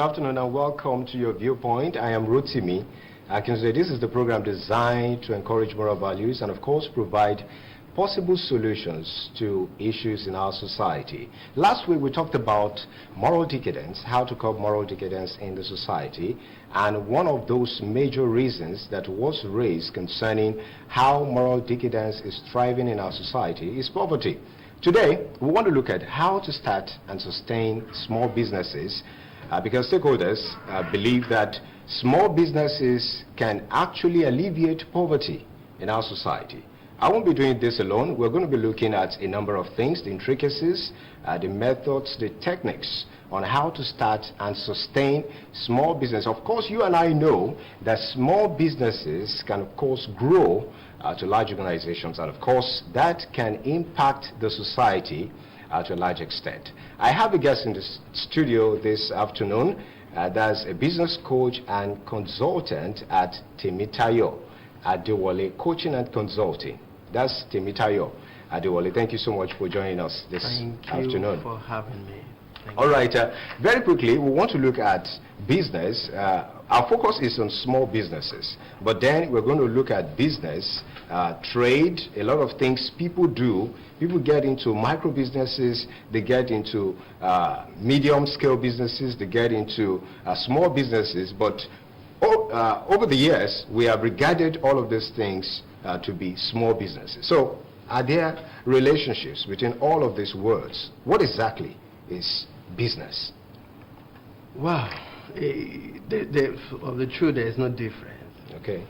afternoon and welcome to your Viewpoint. I am Rotimi. I can say this is the program designed to encourage moral values and of course provide possible solutions to issues in our society. Last week we talked about moral decadence, how to curb moral decadence in the society, and one of those major reasons that was raised concerning how moral decadence is thriving in our society is poverty. Today we want to look at how to start and sustain small businesses because stakeholders believe that small businesses can actually alleviate poverty in our society. I won't be doing this alone. We're going to be looking at a number of things, the intricacies, the methods, the techniques on how to start and sustain small business. Of course, you and I know that small businesses can, of course, grow to large organizations, and of course, that can impact the society to a large extent. I have a guest in the studio this afternoon. That's a business coach and consultant at Temitayo Adewale Coaching and Consulting. That's Temitayo Adewale. Thank you so much for joining us this afternoon. Thank you for having me. All right, very quickly, we want to look at business. Our focus is on small businesses, but then we're going to look at business, trade, a lot of things people do. People get into micro businesses, they get into medium scale businesses, they get into small businesses, but over the years, we have regarded all of these things to be small businesses. So, are there relationships between all of these words? What exactly is business? Wow, of the truth, there is no difference. Okay.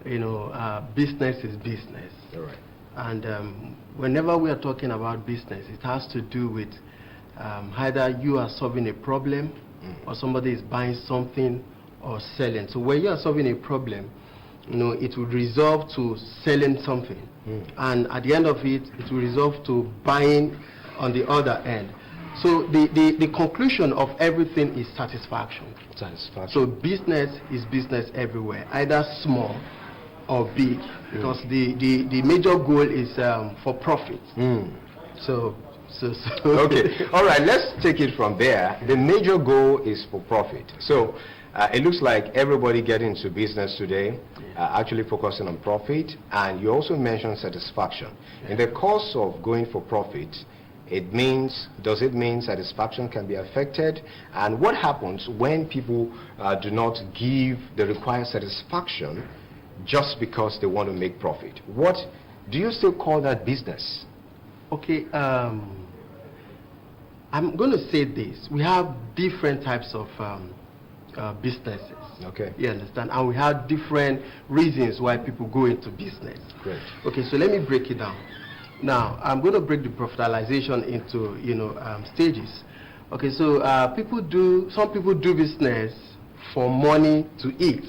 You know, business is business. All right. And whenever we are talking about business, it has to do with either you are solving a problem or somebody is buying something or selling. So when you are solving a problem, you know, it will resolve to selling something. And at the end of it, it will resolve to buying on the other end. So the conclusion of everything is satisfaction. So business is business everywhere, either small or big, because the major goal is for profit. So okay, all right, let's take it from there. The major goal is for profit. So it looks like everybody getting into business today actually focusing on profit, and you also mentioned satisfaction. In the course of going for profit, does it mean satisfaction can be affected? And what happens when people do not give the required satisfaction just because they want to make profit? What do you still call that business? Okay, I'm going to say this. We have different types of businesses. Okay. You understand? And we have different reasons why people go into business. Great. Okay, so let me break it down. Now, I'm going to break the profitalization into, stages. Okay, so some people do business for money to eat.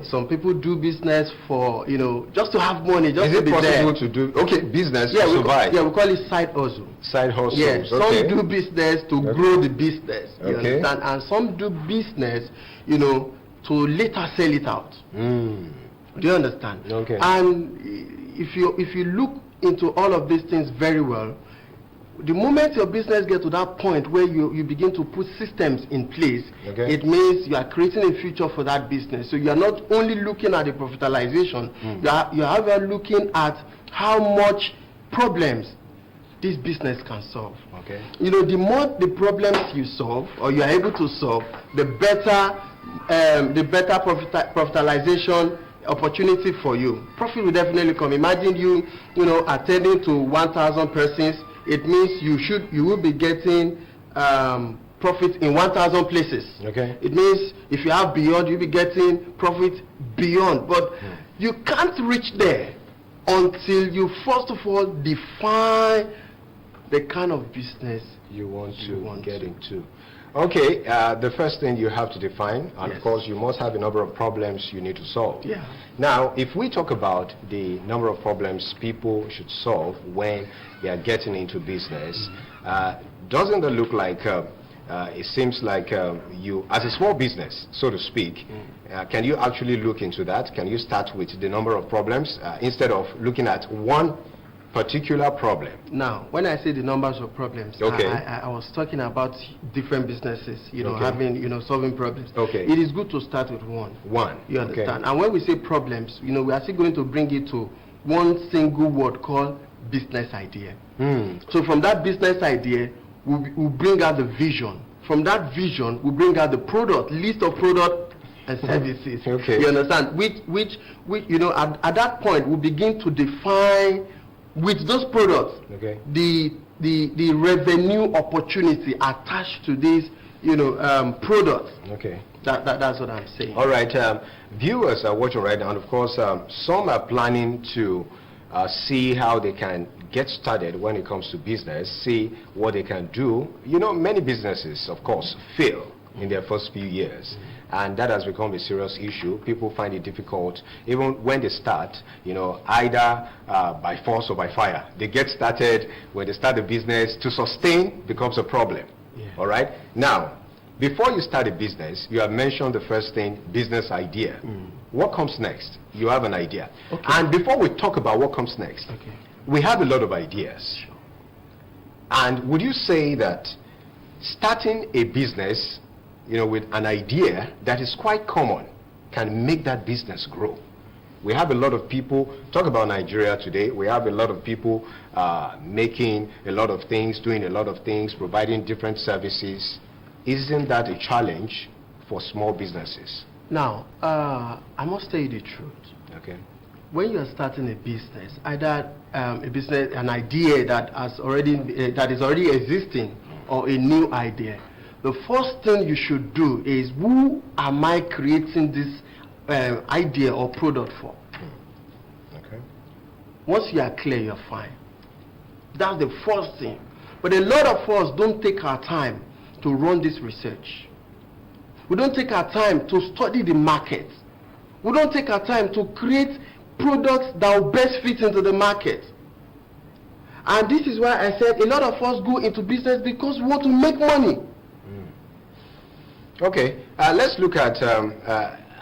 Some people do business for, just to have money, just to be there. Is it possible to do, business to survive? We call it side hustle. Side hustle, yeah, okay. Some do business to grow the business, you understand? And some do business, to later sell it out. Do you understand? Okay. And if you look into all of these things very well, the moment your business gets to that point where you begin to put systems in place, it means you are creating a future for that business. So you are not only looking at the profitalization, you are looking at how much problems this business can solve. Okay. The more the problems you solve or you are able to solve, the better profitalization opportunity for you. Profit will definitely come. Imagine you attending to 1,000 persons. It means you will be getting profit in 1,000 places. Okay. It means if you have beyond, you'll be getting profit beyond. But you can't reach there until you first of all define the kind of business you want to get into. Okay, the first thing you have to define, and of course you must have a number of problems you need to solve. Yeah. Now, if we talk about the number of problems people should solve when they are getting into business, doesn't it look like, it seems like you, as a small business, so to speak, can you actually look into that? Can you start with the number of problems instead of looking at one particular problem. Now, when I say the numbers of problems, Okay. I was talking about different businesses, Okay. having, solving problems. Okay. It is good to start with one. One. You Okay. understand? And when we say problems, we are still going to bring it to one single word called business idea. So from that business idea, we'll bring out the vision. From that vision, we'll bring out the product, list of product and services. Okay. You understand? Which at that point, we'll begin to define with those products Okay. the revenue opportunity attached to these products. Okay. That's what I'm saying. All right. Viewers are watching right now, and of course, some are planning to see how they can get started when it comes to business, see what they can do. Many businesses, of course, fail in their first few years, and that has become a serious issue. People find it difficult, even when they start, either by force or by fire. They get started. When they start a business, to sustain becomes a problem. Yeah. All right. Now, before you start a business, you have mentioned the first thing, business idea. What comes next? You have an idea. Okay. And before we talk about what comes next, Okay. we have a lot of ideas. And would you say that starting a business, with an idea that is quite common can make that business grow? We have a lot of people, talk about Nigeria today, we have a lot of people making a lot of things, doing a lot of things, providing different services. Isn't that a challenge for small businesses? Now, I must tell you the truth. Okay. When you are starting a business, either an idea that is already existing, or a new idea, the first thing you should do is, who am I creating this idea or product for? Okay. Once you are clear, you're fine. That's the first thing. But a lot of us don't take our time to run this research. We don't take our time to study the market. We don't take our time to create products that will best fit into the market. And this is why I said a lot of us go into business because we want to make money. Okay, let's look at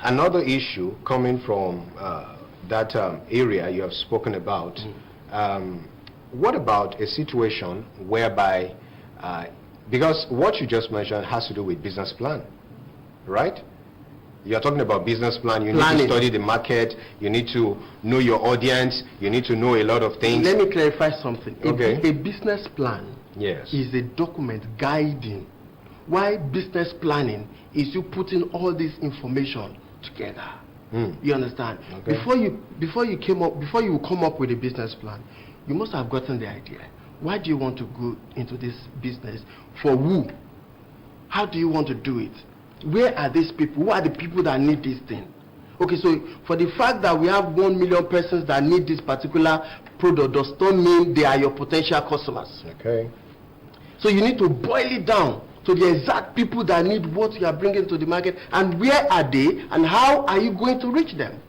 another issue coming from that area you have spoken about. What about a situation whereby, because what you just mentioned has to do with business plan, right? You're talking about business plan, you need to study the market, you need to know your audience, you need to know a lot of things. Let me clarify something. Okay. A business plan is a document guiding. Why business planning is you putting all this information together. You understand? Okay. Before you come up with a business plan, you must have gotten the idea. Why do you want to go into this business? For who? How do you want to do it? Where are these people? Who are the people that need this thing? Okay, so for the fact that we have 1 million persons that need this particular product does not mean they are your potential customers. Okay. So you need to boil it down to the exact people that need what you are bringing to the market, and where are they, and how are you going to reach them?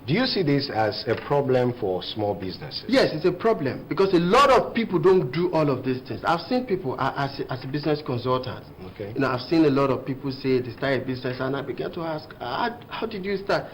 Do you see this as a problem for small businesses? Yes, it's a problem because a lot of people don't do all of these things. I've seen people as a business consultant. Okay. I've seen a lot of people say they start a business, and I began to ask, how did you start?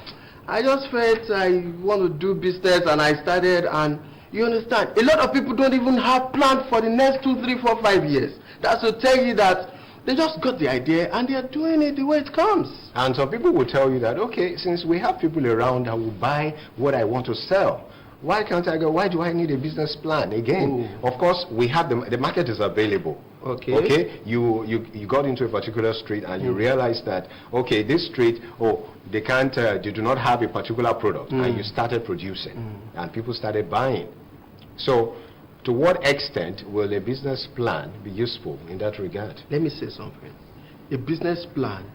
I just felt I want to do business, and I started. And you understand, a lot of people don't even have plans for the next 2, 3, 4, 5 years. That's to tell you that they just got the idea and they are doing it the way it comes. And some people will tell you that, okay, since we have people around that will buy what I want to sell, why can't I go? Why do I need a business plan? Again, of course, we have the market is available. Okay. Okay. You got into a particular street and you realize that, okay, this street, they can't, they do not have a particular product, and you started producing, and people started buying. So, to what extent will a business plan be useful in that regard? Let me say something. A business plan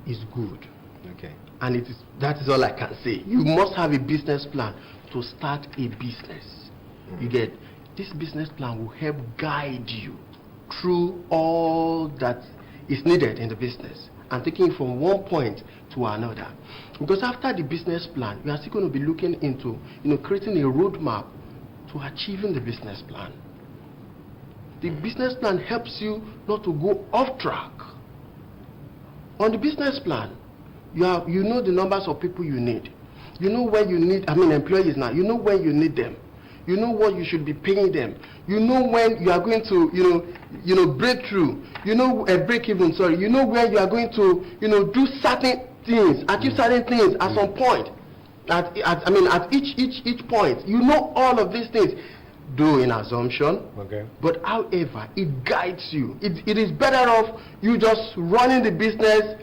is good. Okay. And that is all I can say. You must have a business plan to start a business. You get, this business plan will help guide you through all that is needed in the business and taking it from one point to another. Because after the business plan, you are still going to be looking into creating a roadmap to achieving the business plan. The business plan helps you not to go off track. On the business plan, you know the numbers of people you need. You know when you need, employees now. You know when you need them. You know what you should be paying them. You know when you are going to, break through. You know, break even, sorry. You know where you are going to, do certain things, achieve certain things at some point. At each point. You know all of these things. Do in assumption, Okay. but however, it guides you. It is better off you just running the business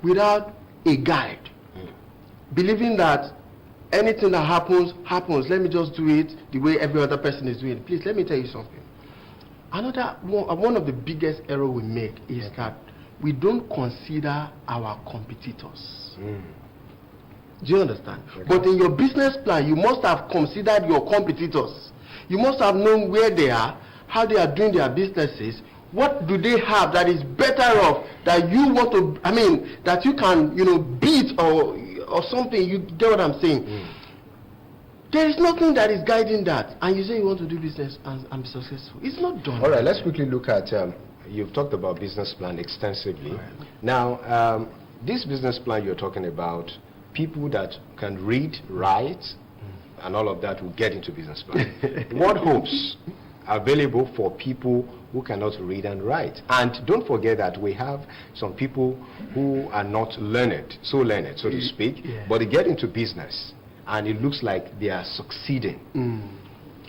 without a guide, believing that anything that happens. Let me just do it the way every other person is doing it. Please let me tell you something. Another one of the biggest error we make is that we don't consider our competitors. Do you understand? Okay. But in your business plan, you must have considered your competitors. You must have known where they are, how they are doing their businesses, what do they have that is better off that you want to, that you can, beat or something. You get what I'm saying? There is nothing that is guiding that, and you say you want to do business and be successful. It's not done. All right, let's quickly look at, you've talked about business plan extensively. Right. Now, this business plan you're talking about, people that can read, write, and all of that will get into business plan. What hopes are available for people who cannot read and write? And don't forget that we have some people who are not learned, so to speak, but they get into business and it looks like they are succeeding.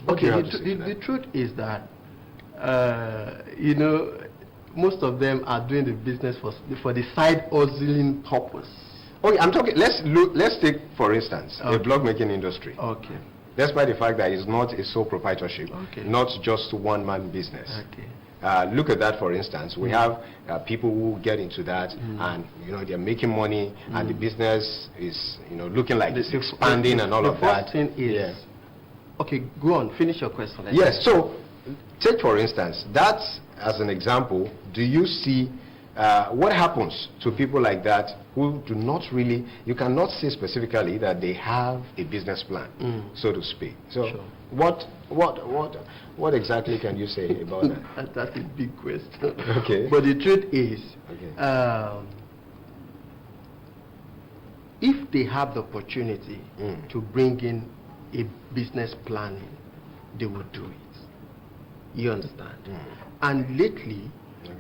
Okay, the truth is that, most of them are doing the business for the side hustling purpose. Okay, I'm talking. Let's take, for instance, the blog making industry. Okay. Despite the fact that it's not a sole proprietorship, not just one-man business. Okay. Look at that, for instance. We have people who get into that, and they're making money, and the business is looking like it's expanding and all of that. The first thing is, okay, go on. Finish your question. Yes. So, take for instance that as an example. Do you see? What happens to people like that who do not really, you cannot say specifically that they have a business plan, so to speak. So what exactly can you say about that? That's a big question. Okay. But the truth is, if they have the opportunity to bring in a business planning, they will do it. You understand? And lately,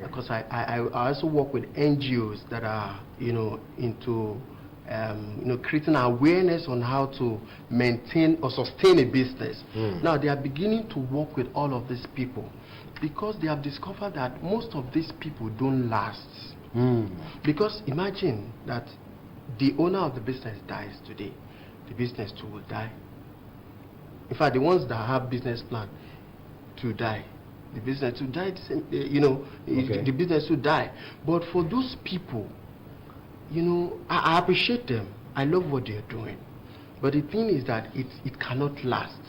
because I also work with NGOs that are into creating awareness on how to maintain or sustain a business. Now they are beginning to work with all of these people because they have discovered that most of these people don't last. Because imagine that the owner of the business dies today, the business too will die. In fact, the ones that have business plan to die, the business will die, the business will die. But for those people, I appreciate them. I love what they're doing. But the thing is that it cannot last.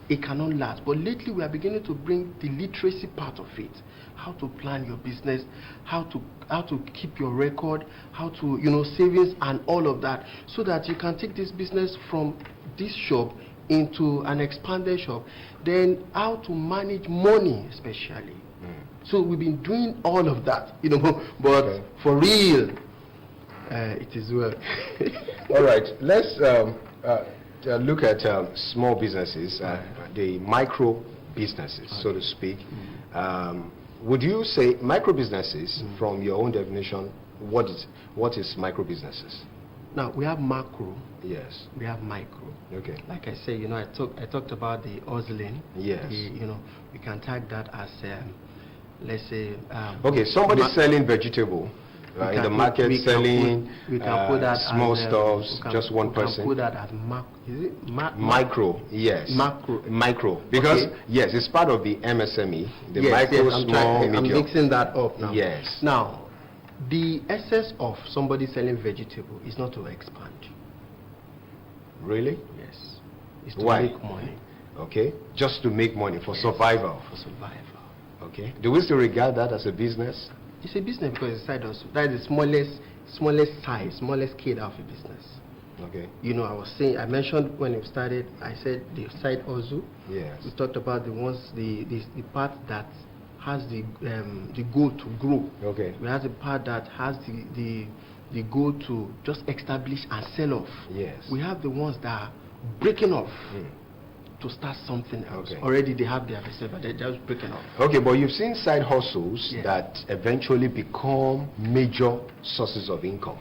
It cannot last. But lately we are beginning to bring the literacy part of it. How to plan your business, how to keep your record, how to, savings and all of that, so that you can take this business from this shop into an expanded shop. Then how to manage money especially. So we've been doing all of that, but for real, it is well. All right, let's look at small businesses, the micro businesses, so to speak. Would you say micro businesses, from your own definition, what is micro businesses? Now we have macro. Yes. We have micro. Okay. Like I say, I talked about the hustling. Yes. We can tag that as let's say. Okay, somebody selling vegetable in the market, selling we can put that small as, stuffs, just one person. We can put that as micro. Yes. Micro. Because yes, it's part of the MSME. The micro, small, medium. I'm mixing that up now. Yes. Now, the essence of somebody selling vegetable is not to expand. Really? Yes. It's to Why? make money. Okay. Just to make money for survival. For survival. Okay. Do we still regard that as a business? It's a business because it's side hustle. That is the smallest size, smallest scale of a business. Okay. I mentioned when it started, I said the side hustle. Yes. We talked about the part that has the goal to grow. Okay. We have the part that has the goal to just establish and sell off. Yes. We have the ones that are breaking off. to start something else. Okay. Already they have their business, but they're just breaking off. Okay, but you've seen side hustles Yes. that eventually become major sources of income.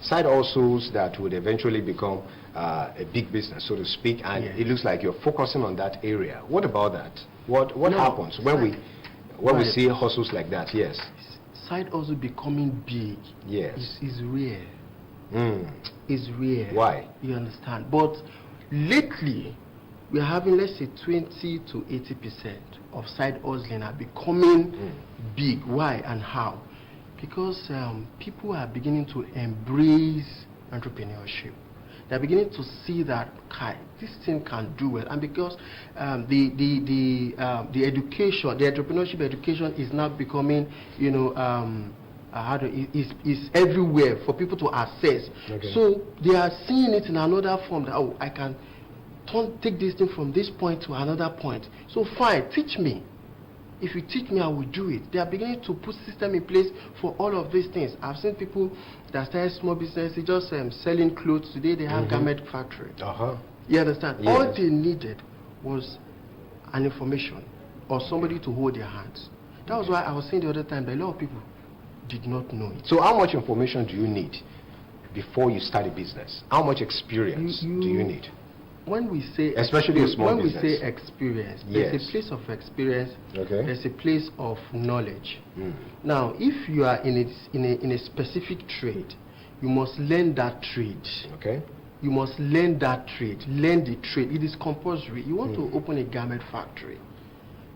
Side hustles that would eventually become a big business, so to speak, and Yes. it looks like you're focusing on that area. What about that? What No, happens when we Right. see hustles like that? Yes. Side also becoming big Yes. is rare. Mm. Is rare. Why? You understand? But lately, we are having, let's say, 20 to 80% of side hustling are becoming big. Why and how? Because people are beginning to embrace entrepreneurship. They're beginning to see that this thing can do well, and because the education, the entrepreneurship education is now becoming, is everywhere for people to access. Okay. So they are seeing it in another form that, oh, I can take this thing from this point to another point. So fine, teach me. If you teach me, I will do it. They are beginning to put system in place for all of these things. I've seen people that started small businesses just selling clothes. Today they have garment factory. You understand? Yes. All they needed was an information or somebody to hold their hands. That was why I was saying the other time that a lot of people did not know it. So how much information do you need before you start a business? How much experience do you need? When we say Especially a small business. When we say experience, Yes. there's a place of experience. Okay. There's a place of knowledge. Mm. Now, if you are in a specific trade, you must learn that trade. Okay. You must learn that trade. Learn the trade. It is compulsory. You want to open a garment factory,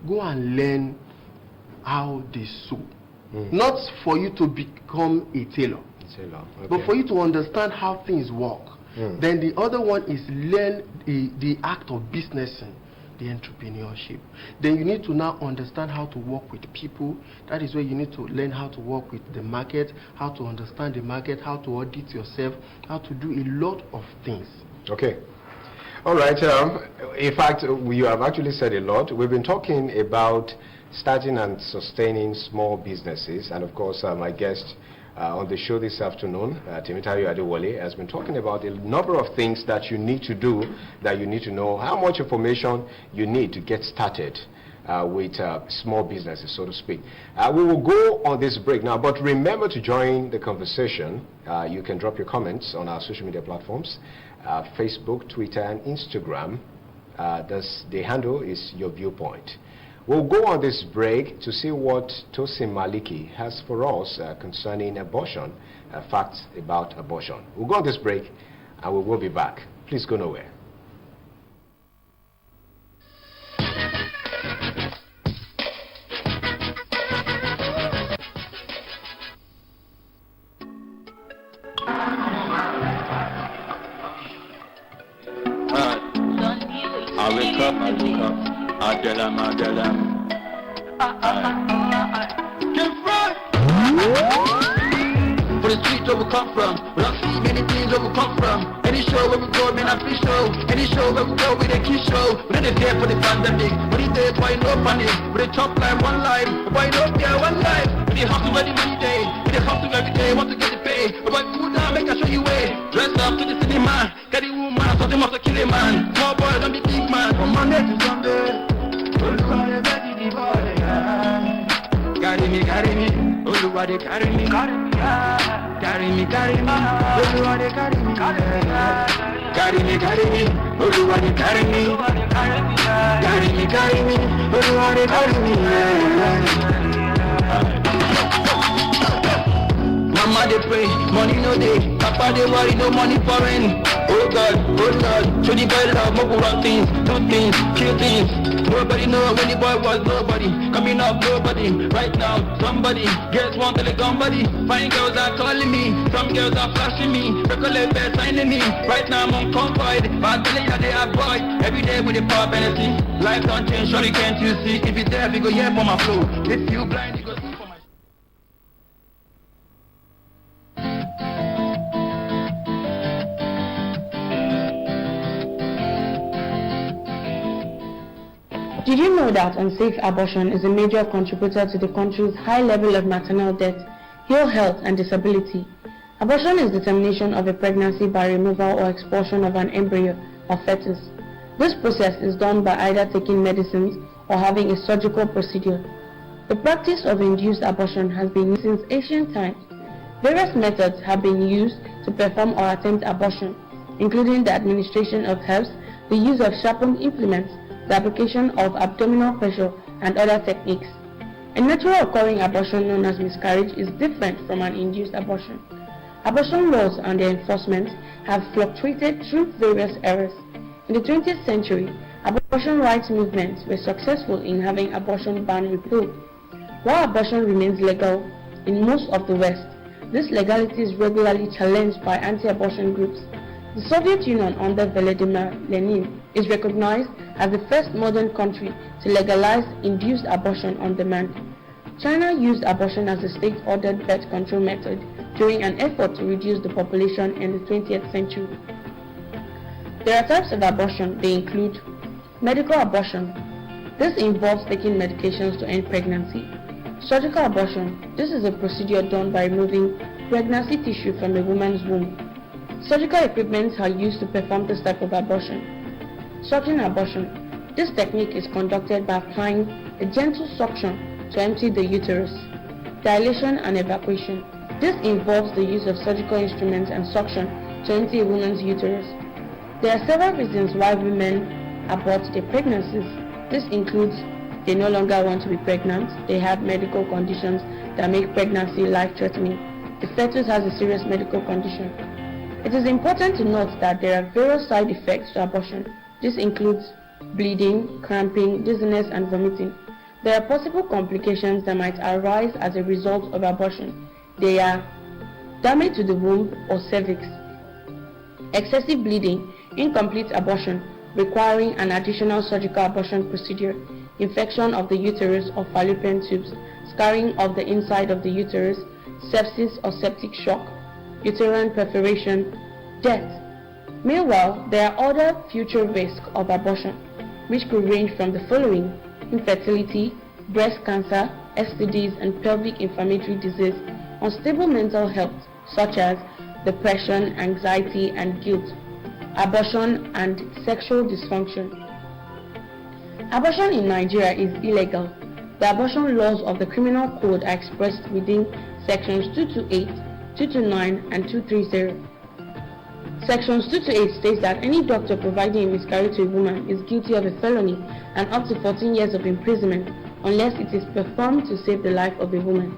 go and learn how they sew. Not for you to become a tailor, but for you to understand how things work. Then the other one is learn the act of businessing, the entrepreneurship. Then you need to now understand how to work with people. That is where you need to learn how to work with the market, how to understand the market, how to audit yourself, how to do a lot of things. Okay. All right. In fact, you have actually said a lot. We've been talking about starting and sustaining small businesses, and of course, my guest on the show this afternoon, Temitayo Adewale, has been talking about a number of things that you need to do, that you need to know, how much information you need to get started with small businesses, so to speak. We will go on this break now, but remember to join the conversation. You can drop your comments on our social media platforms, Facebook, Twitter, and Instagram. The handle is Your Viewpoint. We'll go on this break to see what Tosin Maliki has for us concerning abortion, facts about abortion. We'll go on this break and we will be back. Please go nowhere. I wake up. Adela. For the streets where we come from, we don't see many things where we come from. Any show where we go, man, I free show. Any show where we go, we the key show. We don't care for the pandemic, but it's there, boy, no panic. We the top line, one life, boy, no care, one life. We the hustle every day, we the hustle every day, want to get the pay. But boy, cool down, make I show you way. Dress up to the cinema, get the woman, so they must kill a man. Small boy, don't be big man. From Monday to Sunday. Carry me, Oluwa dey carry me, carry me, Oluwa dey carry me, carry me, Oluwa dey carry me, Oluwa dey carry me. Mama dey pray, money no dey, Papa dey worry, no money for rent. Oh God, show the boy love, more run things, do things, kill things. Nobody know when the boy was nobody, coming up nobody. Right now, somebody gets one telecom buddy. Fine girls are calling me, some girls are flashing me. Recollect best signing me. Right now I'm on convoy, but I'm telling you they avoid. Every day with the power penalty. Life don't change, surely can't you see? If it's there, we go hear for my flow. If you blind, you go see for my. Did you know that unsafe abortion is a major contributor to the country's high level of maternal death, ill health, and disability? Abortion is the termination of a pregnancy by removal or expulsion of an embryo or fetus. This process is done by either taking medicines or having a surgical procedure. The practice of induced abortion has been used since ancient times. Various methods have been used to perform or attempt abortion, including the administration of herbs, the use of sharpened implements, the application of abdominal pressure, and other techniques. A natural occurring abortion known as miscarriage is different from an induced abortion. Abortion laws and their enforcement have fluctuated through various eras. In the 20th century, abortion rights movements were successful in having abortion ban repealed. While abortion remains legal in most of the West, this legality is regularly challenged by anti-abortion groups. The Soviet Union under Vladimir Lenin is recognized as the first modern country to legalize induced abortion on demand. China used abortion as a state-ordered birth control method during an effort to reduce the population in the 20th century. There are types of abortion. They include medical abortion. This involves taking medications to end pregnancy. Surgical abortion. This is a procedure done by removing pregnancy tissue from a woman's womb. Surgical equipment are used to perform this type of abortion. Suction abortion. This technique is conducted by applying a gentle suction to empty the uterus. Dilation and evacuation. This involves the use of surgical instruments and suction to empty a woman's uterus. There are several reasons why women abort their pregnancies. This includes they no longer want to be pregnant, they have medical conditions that make pregnancy life-threatening, the fetus has a serious medical condition. It is important to note that there are various side effects to abortion. This includes bleeding, cramping, dizziness, and vomiting. There are possible complications that might arise as a result of abortion. They are damage to the womb or cervix, excessive bleeding, incomplete abortion requiring an additional surgical abortion procedure, infection of the uterus or fallopian tubes, scarring of the inside of the uterus, sepsis or septic shock, uterine perforation, death. Meanwhile, there are other future risks of abortion, which could range from the following: infertility, breast cancer, STDs and pelvic inflammatory disease, unstable mental health such as depression, anxiety and guilt, abortion and sexual dysfunction. Abortion in Nigeria is illegal. The abortion laws of the Criminal Code are expressed within sections 228, 229 and 230. Sections 228 states that any doctor providing a miscarriage to a woman is guilty of a felony and up to 14 years of imprisonment unless it is performed to save the life of a woman.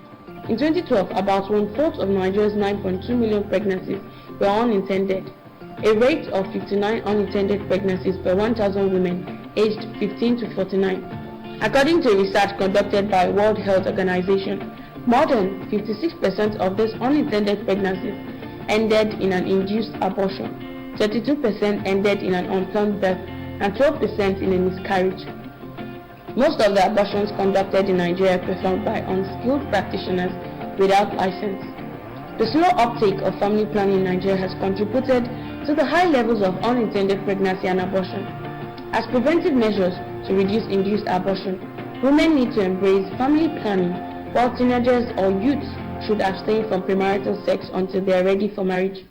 In 2012, about 1/4 of Nigeria's 9.2 million pregnancies were unintended, a rate of 59 unintended pregnancies per 1,000 women aged 15 to 49. According to research conducted by World Health Organization, more than 56% of these unintended pregnancies ended in an induced abortion, 32% ended in an unplanned birth, and 12% in a miscarriage. Most of the abortions conducted in Nigeria are performed by unskilled practitioners without license. The slow uptake of family planning in Nigeria has contributed to the high levels of unintended pregnancy and abortion. As preventive measures to reduce induced abortion, women need to embrace family planning, while teenagers or youths should abstain from premarital sex until they are ready for marriage.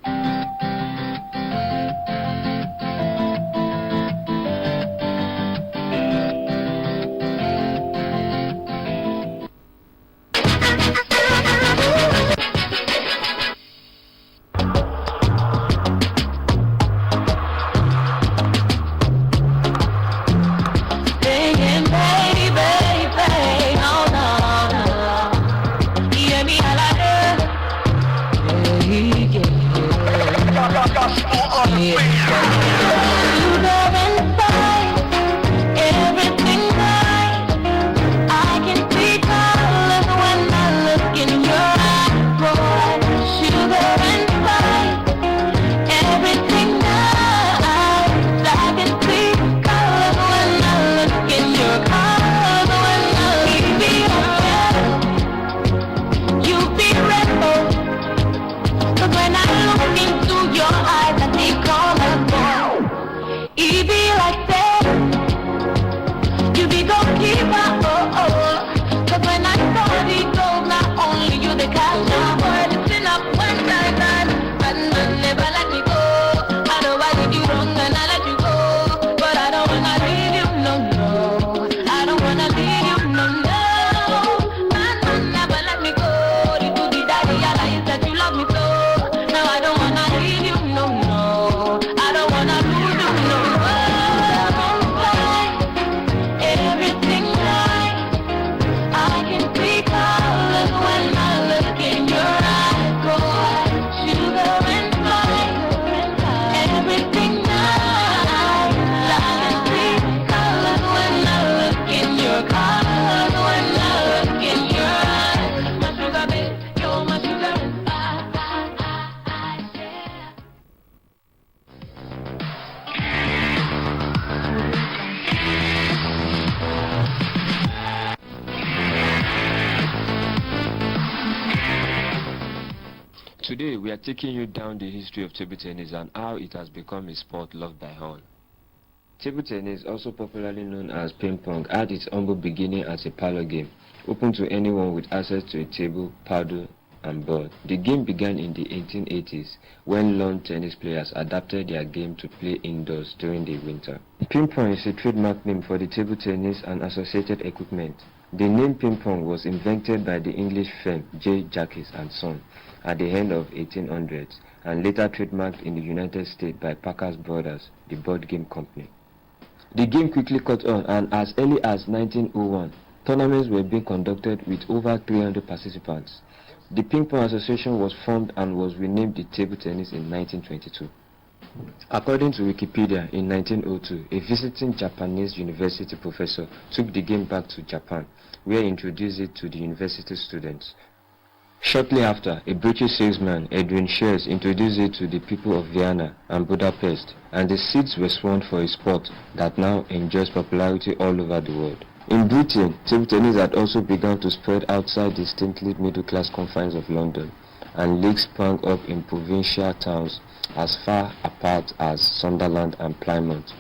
Today, we are taking you down the history of table tennis and how it has become a sport loved by all. Table tennis, also popularly known as ping pong, had its humble beginning as a parlor game, open to anyone with access to a table, paddle, and ball. The game began in the 1880s when lawn tennis players adapted their game to play indoors during the winter. Ping pong is a trademark name for the table tennis and associated equipment. The name ping pong was invented by the English firm J. Jacques and Son at the end of 1800s and later trademarked in the United States by Parker's Brothers, the board game company. The game quickly caught on, and as early as 1901, tournaments were being conducted with over 300 participants. The Ping Pong Association was formed and was renamed the Table Tennis in 1922. According to Wikipedia, in 1902, a visiting Japanese university professor took the game back to Japan, where he introduced it to the university students. Shortly after, a British salesman, Edwin Shears, introduced it to the people of Vienna and Budapest, and the seeds were sown for a sport that now enjoys popularity all over the world. In Britain, table tennis had also begun to spread outside the distinctly middle-class confines of London, and leagues sprang up in provincial towns as far apart as Sunderland and Plymouth.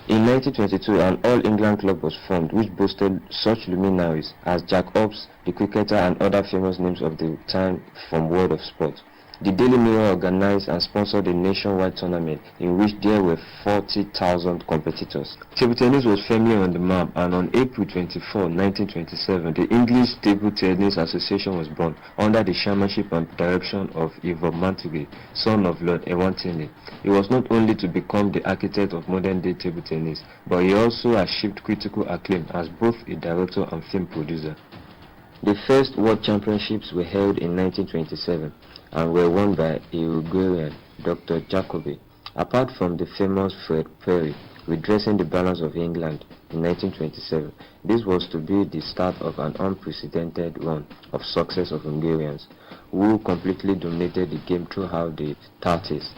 In 1922, an All-England club was formed which boasted such luminaries as Jack Hobbs, the cricketer, and other famous names of the time from world of sport. The Daily Mirror organized and sponsored a nationwide tournament in which there were 40,000 competitors. Table tennis was firmly on the map, and on April 24, 1927, the English Table Tennis Association was born under the chairmanship and direction of Ivor Montagu, son of Lord Ewantini. He was not only to become the architect of modern-day table tennis, but he also achieved critical acclaim as both a director and film producer. The first World Championships were held in 1927 and were won by a Uruguayan, Dr. Jacobi. Apart from the famous Fred Perry redressing the balance of England in 1927, this was to be the start of an unprecedented run of success of Hungarians, who completely dominated the game throughout the 30s.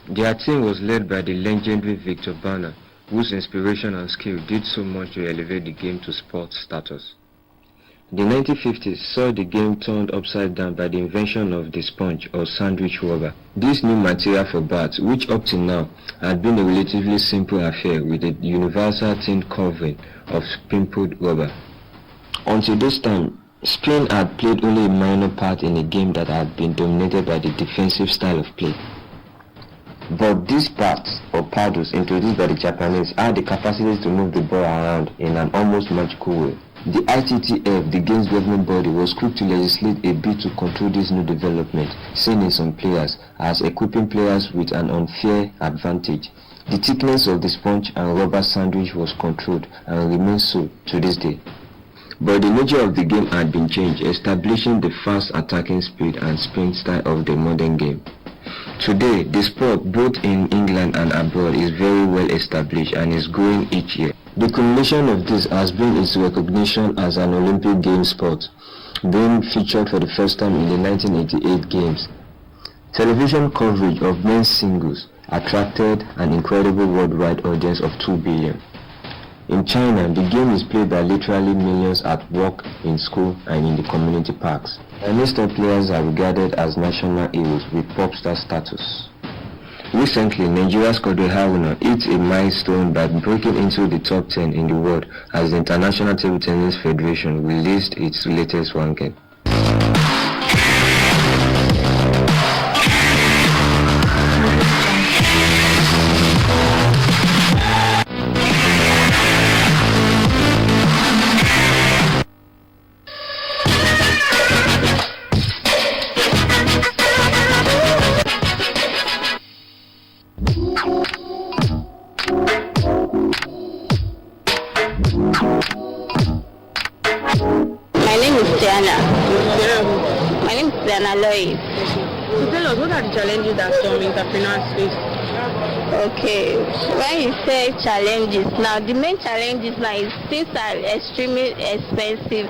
Their team was led by the legendary Victor Banner, whose inspiration and skill did so much to elevate the game to sport status. The 1950s saw the game turned upside down by the invention of the sponge or sandwich rubber. This new material for bats, which up till now had been a relatively simple affair with a universal thin covering of pimpled rubber. Until this time, spin had played only a minor part in a game that had been dominated by the defensive style of play. But these bats or paddles introduced by the Japanese had the capacity to move the ball around in an almost magical way. The ITTF, the game's governing body, was quick to legislate a bill to control this new development, seen in some players as equipping players with an unfair advantage. The thickness of the sponge and rubber sandwich was controlled and remains so to this day. But the nature of the game had been changed, establishing the fast attacking speed and sprint style of the modern game. Today, the sport, both in England and abroad, is very well established and is growing each year. The culmination of this has been its recognition as an Olympic Games sport, being featured for the first time in the 1988 Games. Television coverage of men's singles attracted an incredible worldwide audience of 2 billion. In China, the game is played by literally millions at work, in school, and in the community parks. Chinese top players are regarded as national heroes with pop star status. Recently, Nigeria's Quadri Haruna hit a milestone by breaking into the top 10 in the world as the International Table Tennis Federation released its latest ranking. So tell us, what are the challenges that some entrepreneurs face? Okay, when you say challenges, now the main challenges now is things are extremely expensive,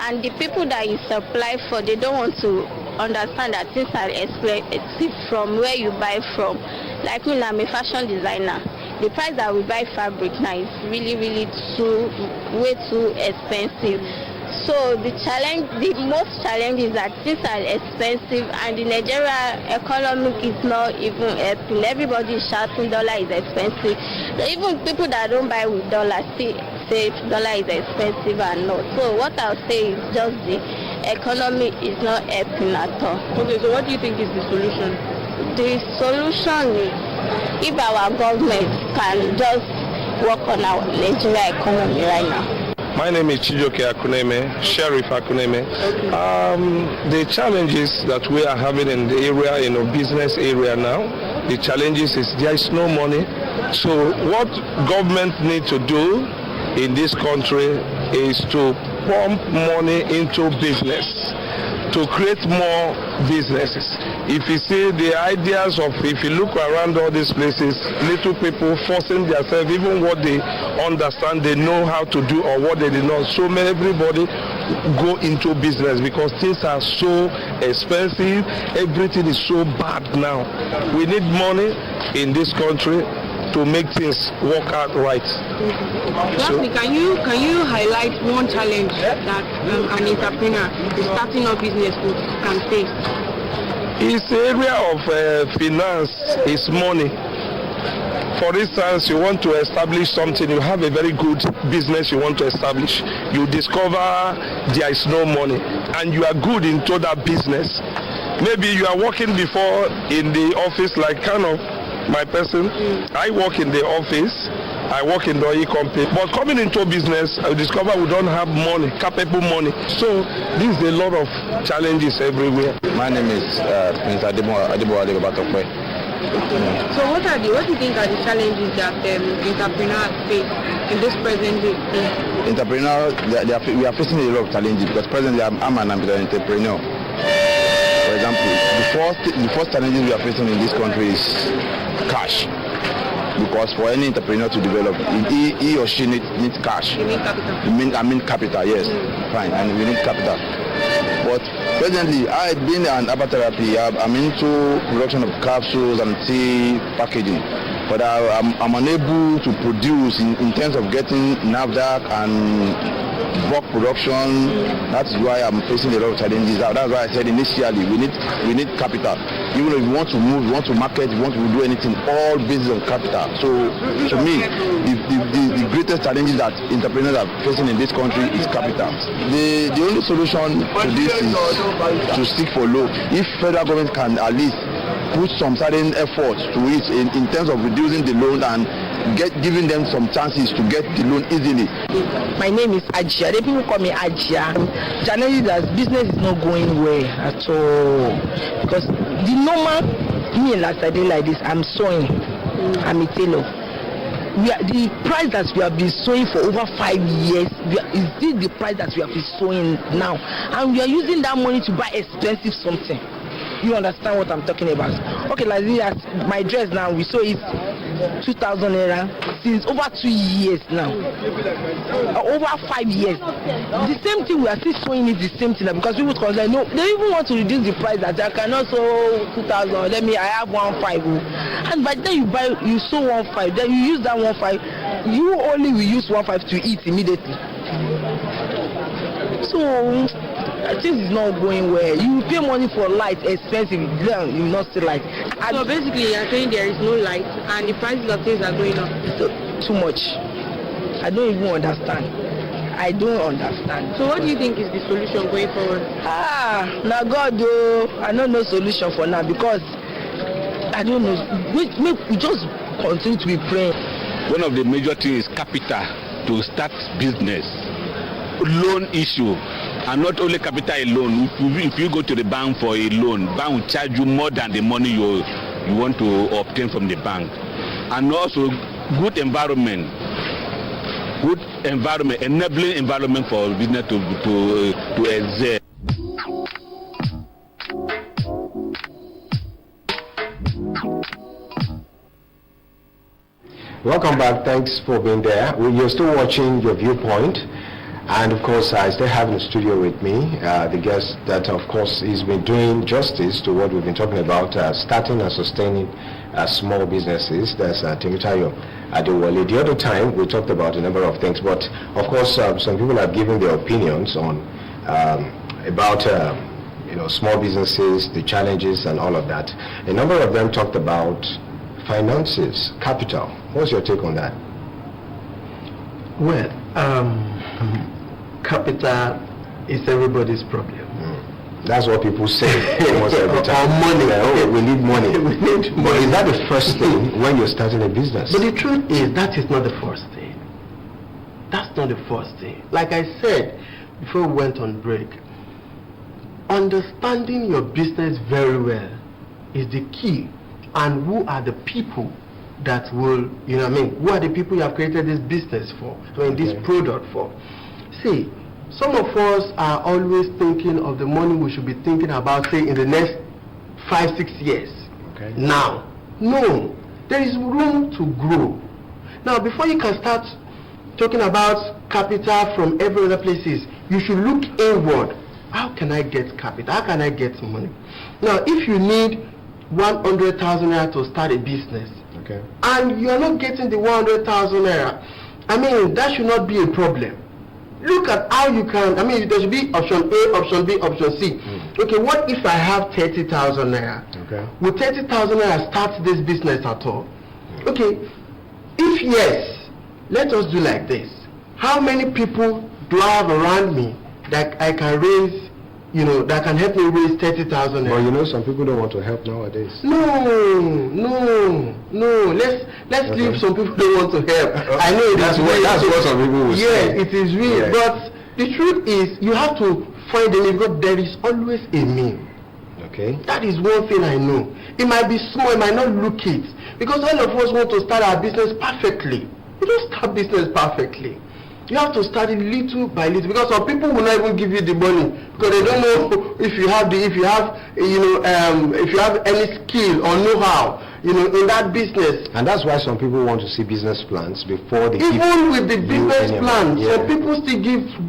and the people that you supply for, they don't want to understand that things are expensive from where you buy from. Like me, I'm a fashion designer. The price that we buy fabric now is really way too expensive. So the most challenge is that things are expensive and the Nigeria economy is not even helping. Everybody is shouting dollar is expensive. So even people that don't buy with dollar say dollar is expensive and not. So what I'll say is just the economy is not helping at all. Okay, so what do you think is the solution? The solution is if our government can just work on our Nigeria economy right now. My name is Chijoke Akuneme, Sheriff Akuneme. The challenges that we are having in the area, business area now, the challenges is there is no money. So what government need to do in this country is to pump money into business, to create more businesses. If you see the ideas of, if you look around all these places, little people forcing themselves, even what they understand, they know how to do or what they did not. So everybody go into business because things are so expensive, everything is so bad now. We need money in this country to make things work out right. Lastly, can you highlight one challenge that an entrepreneur starting a business can face? It's the area of finance, is money. For instance, you want to establish something, you have a very good business you want to establish. You discover there is no money and you are good into that business. Maybe you are working before in the office like kind of my person. I work in the office, I work in the oil company, but coming into business, I discover we don't have money, capable money. So this is a lot of challenges everywhere. My name is Prince Adebo Adebatokwe. So what do you think are the challenges that entrepreneurs face in this present day? Entrepreneurs, we are facing a lot of challenges because presently I'm an entrepreneur. For example, the first challenges we are facing in this country is cash. Because for any entrepreneur to develop, he or she needs cash. You mean capital? I mean capital, yes. Fine, and we need capital. But presently, I've been an abattoirs. I'm into production of capsules and tea packaging. But I'm unable to produce in terms of getting NAFDAC and bulk production. That's why I'm facing a lot of challenges. That's why I said initially we need capital. Even if you want to move, you want to market, you want to do anything, all based on capital. So to me, the greatest challenges that entrepreneurs are facing in this country is capital. The only solution to this is to seek for loan. If federal government can at least put some certain efforts to it in terms of reducing the loan and giving them some chances to get the loan easily. My name is Ajia. The people call me Ajia. Generally, that business is not going well at all because the normal me last I did like this. I'm sewing. I'm a tailor. The price that we have been sewing for over 5 years is this the price that we have been sewing now, and we are using that money to buy expensive something. You understand what I'm talking about? Okay, like this, my dress now, we sew it 2,000 naira since over 2 years now, over 5 years. The same thing we are still sewing it the same thing because people consider no, they even want to reduce the price that I cannot sew 2,000. I have 1,500, and by the time you sew 1,500, then you use that 1,500. You only will use 1,500 to eat immediately. So things is not going well. You pay money for light, expensive, then you will not see light. So basically you are saying there is no light and the prices of things are going up. Too much. I don't even understand. I don't understand. So what do you think is the solution going forward? Now God though, I don't know solution for now because I don't know. We just continue to be praying. One of the major things is capital to start business. Loan issue, and not only capital alone. If you go to the bank for a loan, bank will charge you more than the money you want to obtain from the bank. And also good environment, enabling environment for business to exist. Welcome back. Thanks for being there. You're still watching Your Viewpoint. And of course, I still have in the studio with me the guest that, of course, he's been doing justice to what we've been talking about, starting and sustaining small businesses. That's Temitayo Adewale. The other time we talked about a number of things, but of course some people have given their opinions on about small businesses, the challenges and all of that. A number of them talked about finances, capital. What's your take on that? Well, capital is everybody's problem. That's what people say almost every time. Or money. Oh, we need money. We need money. But is that the first thing when you're starting a business? But the truth is, that is not the first thing. That's not the first thing. Like I said before we went on break, understanding your business very well is the key. And who are the people that will, who are the people you have created this business for, this product for? See, some of us are always thinking of the money we should be thinking about, say, in the next 5-6 years. Okay. Now, no, there is room to grow. Now, before you can start talking about capital from every other places, you should look inward. How can I get capital? How can I get money? Now, if you need 100,000 naira to start a business, okay, and you are not getting the 100,000 naira, that should not be a problem. Look at how you can, there should be option A, option B, option C. Okay, what if I have 30,000 naira? Okay. Will 30,000 naira start this business at all? Okay, if yes, let us do like this. How many people do I have around me that I can raise, that can help me raise 30,000 naira? But some people don't want to help nowadays. No. Let's leave some people don't want to help. I know it that's is what, real. that's what some people will say. Yes, it is real. Yes. But the truth is, you have to find a mean, because there is always a mean. Okay. That is one thing I know. It might be small, it might not look it. Because all of us want to start our business perfectly. You don't start business perfectly. You have to start it little by little, because some people will not even give you the money because they don't know if you have any skill or know-how in that business. And that's why some people want to see business plans before they even with the business plan. Yeah. Some people still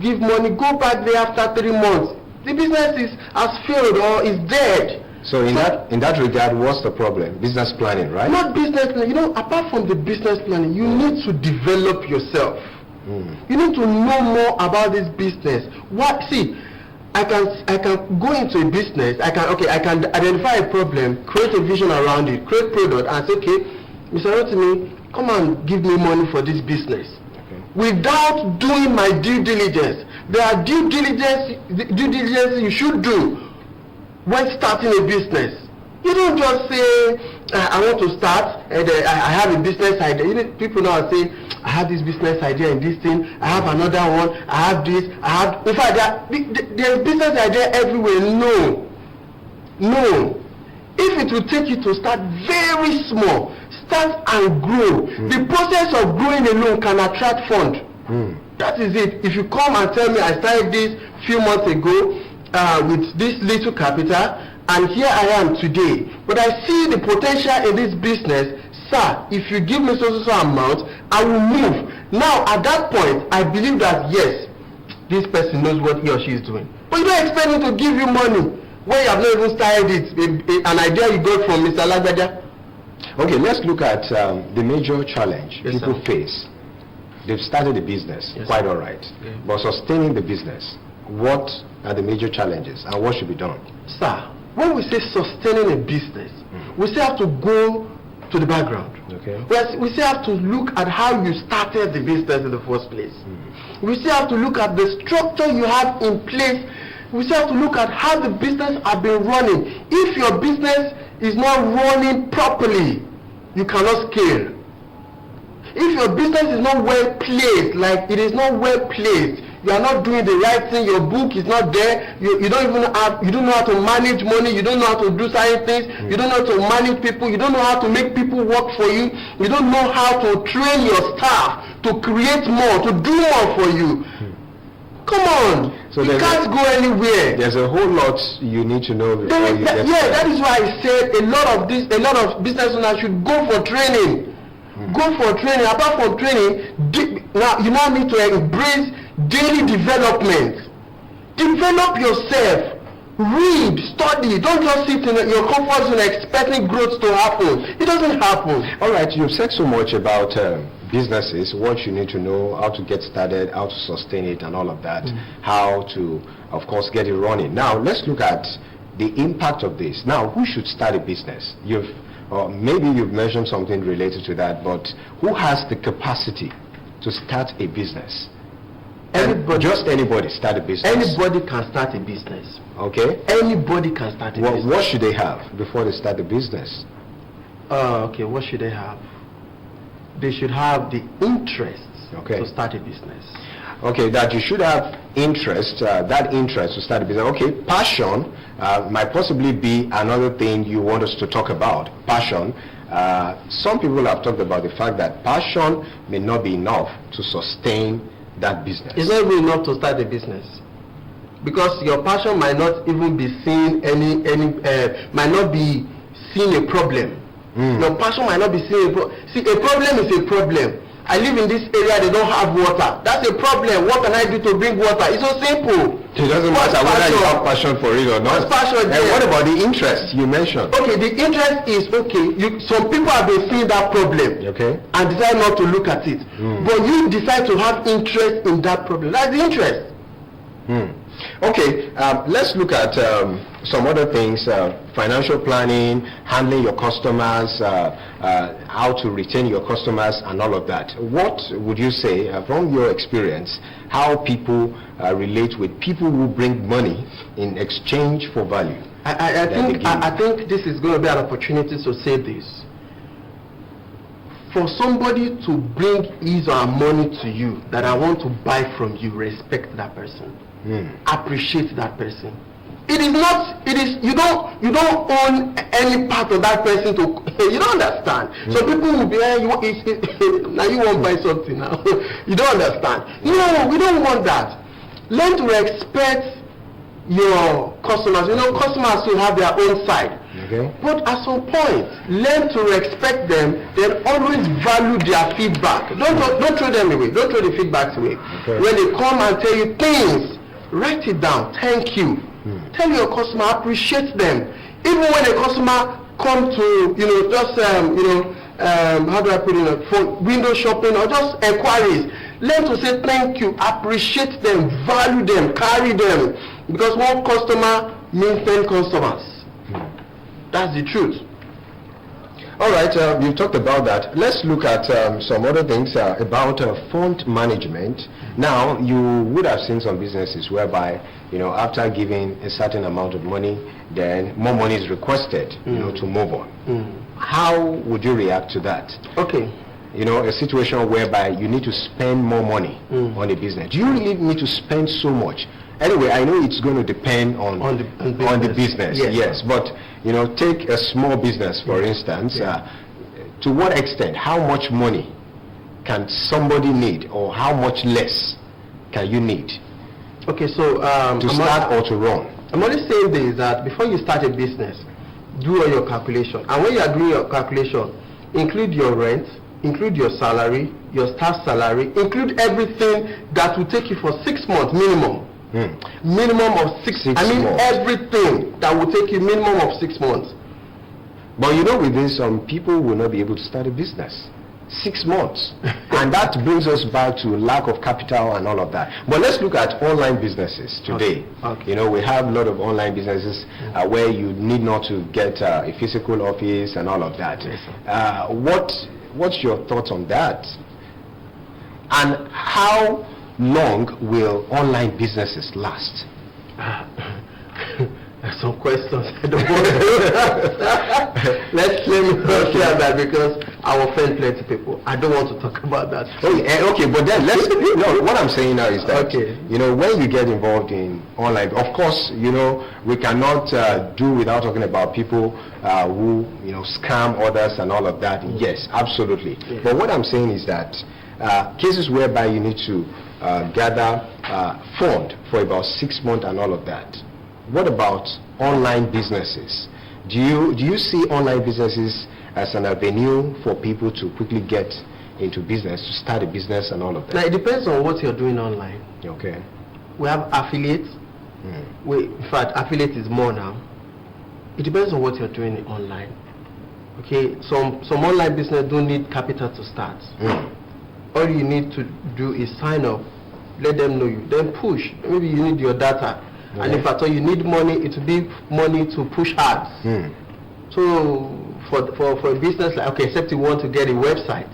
give money, go back there after 3 months. The business has failed or is dead. So in that regard, what's the problem? Business planning, right? Not business planning. Apart from the business planning, you need to develop yourself. You need to know more about this business. I can go into a business. I can identify a problem, create a vision around it, create product, and say, okay, Mr. Rotimi, come and give me money for this business. Okay. Without doing my due diligence. There are due diligence you should do when starting a business. You don't just say, I want to start, and I have a business idea. People now say, I have this business idea in this thing, I have another one, I have this, in fact, there's business idea everywhere. No. If it will take you to start very small, start and grow. The process of growing alone can attract fund. That is it. If you come and tell me I started this few months ago with this little capital, and here I am today, but I see the potential in this business, sir, if you give me so amount, I will move. Now at that point, I believe that yes, this person knows what he or she is doing. But you don't expect him to give you money when you have not even started it, an idea you got from Mr. Lagbaja. Okay, let's look at the major challenge Yes, people sir. face. They've started the business, Yes, quite sir. all right. Yeah. But sustaining the business, what are the major challenges and what should be done? Sir, when we say sustaining a business, we still have to go to the background. Okay. We still have to look at how you started the business in the first place. We still have to look at the structure you have in place. We still have to look at how the business has been running. If your business is not running properly, you cannot scale. If your business is not well placed, like it is not well placed, you are not doing the right thing, your book is not there, you don't know how to manage money, you don't know how to do certain things, you don't know how to manage people, you don't know how to make people work for you, you don't know how to train your staff to create more, to do more for you. Come on, So you can't go anywhere. There's a whole lot you need to know before you get That is why I said a lot of business owners should go for training. Go for training. Apart from training, you now need to embrace daily development. Develop yourself. Read, study. Don't just sit in your comfort zone expecting growth to happen. It doesn't happen. All right, you've said so much about businesses, what you need to know, how to get started, how to sustain it, and all of that, how to, of course, get it running. Now, let's look at the impact of this. Now, who should start a business? Maybe you've mentioned something related to that, but who has the capacity to start a business? Anybody, just anybody start a business. Anybody can start a business. Okay. Anybody can start a business. What should they have before they start the business? Okay, what should they have? They should have the interest to start a business. Okay, that you should have interest, that interest to start a business. Okay, passion might possibly be another thing you want us to talk about. Passion. Some people have talked about the fact that passion may not be enough to sustain that business. It's not even enough to start a business, because your passion might not even be seeing might not be seeing a problem. Your passion might not be seeing a problem. See, a problem is a problem. I live in this area, they don't have water. That's a problem. What can I do to bring water? It's so simple. It doesn't matter whether you have passion for it or not. Passion, and what about the interest you mentioned? Okay, the interest is some people have been seeing that problem, and decide not to look at it. But you decide to have interest in that problem. That's the interest. Okay, let's look at some other things, financial planning, handling your customers, how to retain your customers, and all of that. What would you say, from your experience, how people relate with people who bring money in exchange for value? I think this is going to be an opportunity to say this. For somebody to bring his or her money to you that I want to buy from you, respect that person. Appreciate that person. You don't own any part of that person to you don't understand. So people will be now you won't buy something now. You don't understand. No, we don't want that. Learn to respect your customers. Customers will have their own side. But at some point, learn to respect them, then always value their feedback. Don't throw them away. Don't throw the feedbacks away. When they come and tell you things, write it down. Thank you. Tell your customer, appreciate them. Even when a customer come to how do I put it, for window shopping or just inquiries, learn to say thank you, appreciate them, value them, carry them, because one customer means 10 customers. That's the truth. All right, you talked about that. Let's look at some other things about fund management. Now, you would have seen some businesses whereby, after giving a certain amount of money, then more money is requested, to move on. How would you react to that? Okay. A situation whereby you need to spend more money on a business. Do you really need to spend so much? Anyway, I know it's going to depend on the business. Yes. But take a small business, for instance. To what extent, how much money can somebody need, or how much less can you need? Okay, so to start or to run. I'm only saying this, that before you start a business, do all your calculation. And when you are doing your calculation, include your rent, include your salary, your staff salary, include everything that will take you for 6 months minimum. Minimum of 6 months. Everything that will take you minimum of 6 months. But with this, some people will not be able to start a business. 6 months. And that brings us back to lack of capital and all of that. But let's look at online businesses today. Okay. We have a lot of online businesses where you need not to get a physical office and all of that. Yes, what's your thoughts on that? And how long will online businesses last? Some questions I don't want to let me not clear that, because I will offend plenty of people. I don't want to talk about that. Okay, but then what I'm saying now is that when you get involved in online, of course, we cannot do without talking about people who scam others and all of that. Yes, absolutely. But what I'm saying is that cases whereby you need to gather fund for about 6 months and all of that. What about online businesses? Do you see online businesses as an avenue for people to quickly get into business, to start a business and all of that? Now, it depends on what you're doing online. Okay. We have affiliates, In fact, affiliate is more now. It depends on what you're doing online. Okay, some online business don't need capital to start. All you need to do is sign up, let them know you, then push. Maybe you need your data, and if at all you need money, it will be money to push ads. So for a business like, okay, except you want to get a website,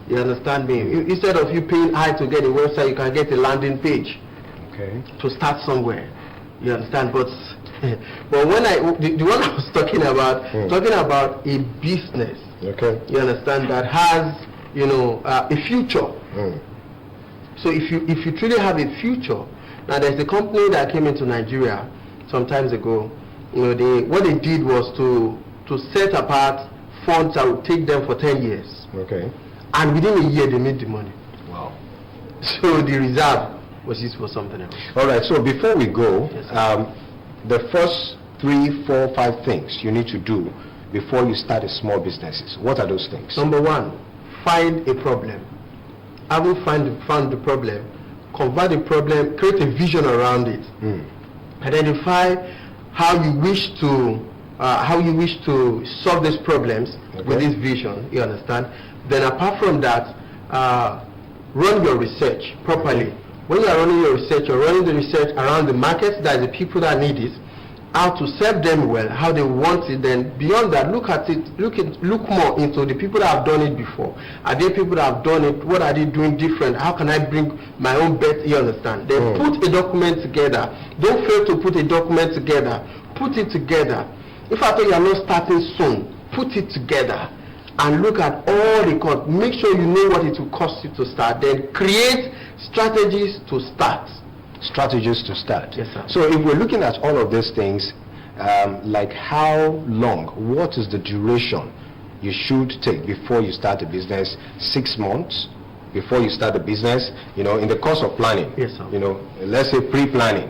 you understand me? Instead of you paying high to get a website, you can get a landing page to start somewhere. You understand? But when the one I was talking about a business, you understand, that has a future. So if you truly have a future, now there's a company that came into Nigeria some times ago. What they did was to set apart funds that would take them for 10 years. And within a year they made the money. Wow. So the reserve was used for something else. All right, so before we go, the first 3, 4, 5 things you need to do before you start a small business, what are those things? Number 1, find a problem. Having found the problem, convert the problem, create a vision around it. Identify how you wish to solve these problems with this vision, you understand? Then apart from that, run your research properly. When you are running your research, you're running the research around the markets, that is the people that need it, how to serve them well, how they want it. Then beyond that, look more into the people that have done it before. Are there people that have done it? What are they doing different? How can I bring my own bet? You understand? Then put a document together. Don't fail to put a document together. Put it together. If I thought you are not starting soon, put it together and look at all the costs. Make sure you know what it will cost you to start. Then create strategies to start. Strategies to start. Yes, sir. So if we're looking at all of these things, like how long, what is the duration you should take before you start a business? 6 months before you start a business, in the course of planning. Yes, sir. Let's say pre-planning,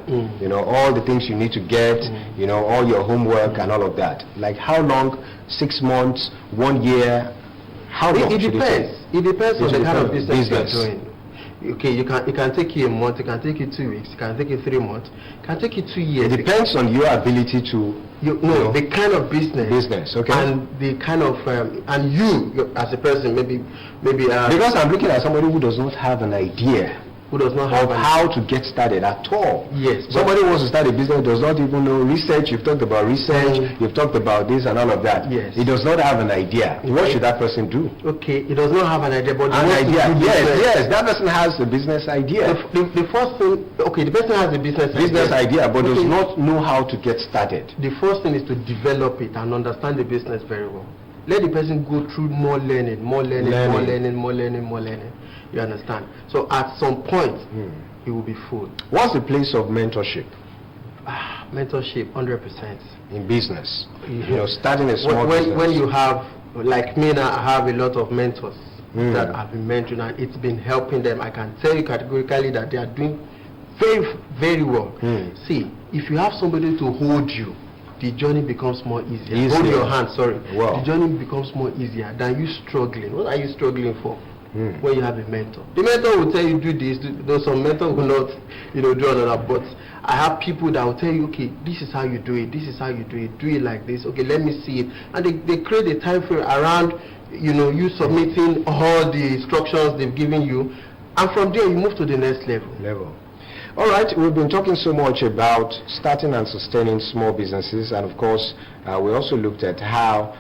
all the things you need to get, all your homework and all of that. Like how long? 6 months, 1 year? How long? It depends. It depends on the kind of business you're doing. Okay, it can take you a month, it can take you 2 weeks, it can take you 3 months, it can take you 2 years. It depends on your ability to the kind of business, okay, and the kind of and you as a person, maybe because I'm looking at somebody who does not have an idea of how to get started at all. Yes. Somebody wants to start a business, does not even know research. You've talked about research, you've talked about this and all of that. Yes. He does not have an idea. Okay. What should that person do? Okay, he does not have an idea, but an idea. Yes, that person has a business idea. The first thing, okay, the person has a business idea, but does not know how to get started. The first thing is to develop it and understand the business very well. Let the person go through more learning. You understand? So at some point, he will be full. What's the place of mentorship? Mentorship, 100%. In business, starting a small business. When you have, like me now, I have a lot of mentors that I've been mentoring, and it's been helping them. I can tell you categorically that they are doing very, very well. See, if you have somebody to hold you, the journey becomes more easier. Hold your hand, sorry. Wow. The journey becomes more easier than you struggling. What are you struggling for? When you have a mentor, the mentor will tell you do this. Though some mentor will not, do another. But I have people that will tell you, okay, this is how you do it. This is how you do it. Do it like this. Okay, let me see it. And they create a time frame around, you submitting all the instructions they've given you, and from there you move to the next level. All right, we've been talking so much about starting and sustaining small businesses, and of course, we also looked at how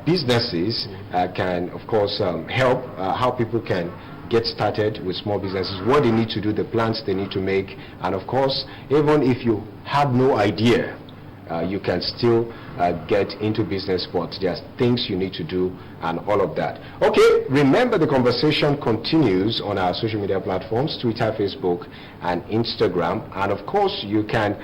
businesses can, of course, help, how people can get started with small businesses, what they need to do, the plans they need to make, and of course, even if you have no idea, you can still get into business, but there's things you need to do and all of that. Okay, remember the conversation continues on our social media platforms, Twitter, Facebook, and Instagram. And of course, you can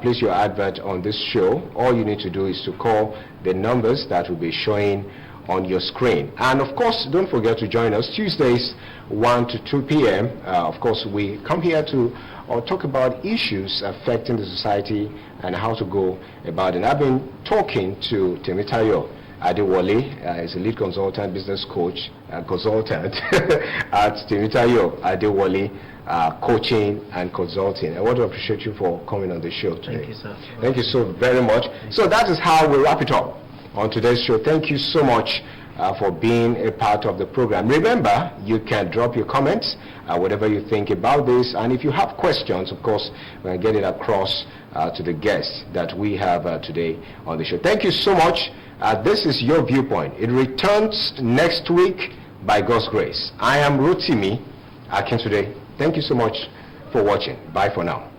place your advert on this show. All you need to do is to call the numbers that will be showing on your screen. And of course, don't forget to join us Tuesdays 1 to 2 p.m. Of course, we come here to talk about issues affecting the society and how to go about it. I've been talking to Temitayo Adewale is a lead consultant, business coach, consultant at Temitayo Adewale Coaching and Consulting. I want to appreciate you for coming on the show today. Thank you, sir. Thank you so very much. So that is how we wrap it up on today's show. Thank you so much for being a part of the program. Remember, you can drop your comments, whatever you think about this, and if you have questions, of course, we'll get it across to the guests that we have today on the show. Thank you so much. This is Your Viewpoint. It returns next week by God's grace. I am Rotimi Akintunde. Thank you so much for watching. Bye for now.